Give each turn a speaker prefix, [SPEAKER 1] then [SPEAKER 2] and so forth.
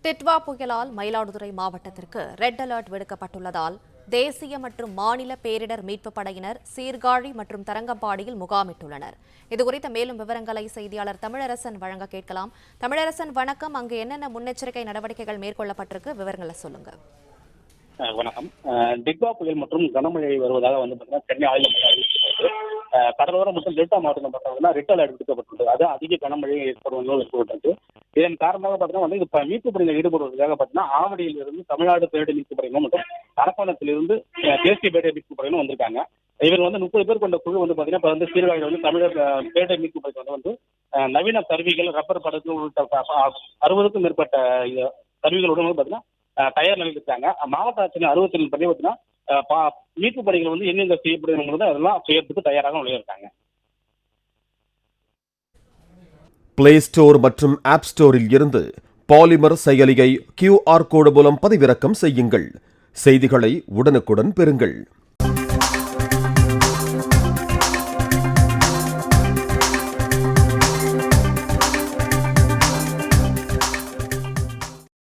[SPEAKER 1] டிட்வா புயலால் மயிலாடுதுறை மாவட்டத்திற்கு red alert விடுக்கப்பட்டுள்ளதால் தேசிய மற்றும் மாநில பேரிடர் மீட்புப் படையினர் சீர்காழி மற்றும் தரங்கம்பாடியில் முகாமிட்டுள்ளனர். இதுகுறித்த மேலும் விவரங்களை செய்தியாளர் தமிழரசன் வழங்க கேட்கலாம். தமிழரசன், வணக்கம். அங்கு என்னென்ன முன்னெச்சரிக்கை நடவடிக்கைகள் மேற்கொள்ளப்பட்டிருக்கு, விவரங்களை சொல்லுங்க.
[SPEAKER 2] வணக்கம். டிட்வா புயல் மற்றும் கனமழை வருவதாக சென்னை ஆய்வு கடலோரம் மற்றும் டெல்டா மாவட்டம் பார்த்தீங்கன்னா ரெட் அலர்ட் விடுக்கப்பட்டுள்ளது. அது அதிக கனமழை ஏற்படுவது. இதன் காரணமாக பார்த்தீங்கன்னா இப்ப மீட்பு பணியில் ஈடுபடுவதற்காக பார்த்தீங்கன்னா ஆவடியிலிருந்து தமிழ்நாடு பேரிடர் மீட்பு படையினரும் மற்றும் அரக்கோணத்திலிருந்து தேசிய பேரிடர் மீட்பு படையினரும் வந்திருக்காங்க. இவர் 30 பேர் கொண்ட குழு பார்த்தீங்கன்னா சீர்காழியில் தமிழக பேரிடர் மீட்பு படை நவீன கருவிகள், ரப்பர் படகு உள்ளிட்ட 60க்கும் மேற்பட்ட கருவிகளுடன் பார்த்தீங்கன்னா தயார் நிலையில் இருக்காங்க. மாவட்ட ஆட்சியர் 67 படி பார்த்தீங்கன்னா மீட்பு பணிகள் எங்கெங்க செய்யப்படுகிறது அதெல்லாம் செய்யறதுக்கு தயாராக இருக்காங்க.
[SPEAKER 3] பிளே ஸ்டோர் மற்றும் ஆப் ஸ்டோரில் இருந்து பாலிமர் செயலியை QR கோடு மூலம் பதிவிறக்கம் செய்யுங்கள். செய்திகளை உடனுக்குடன் பெறுங்கள்.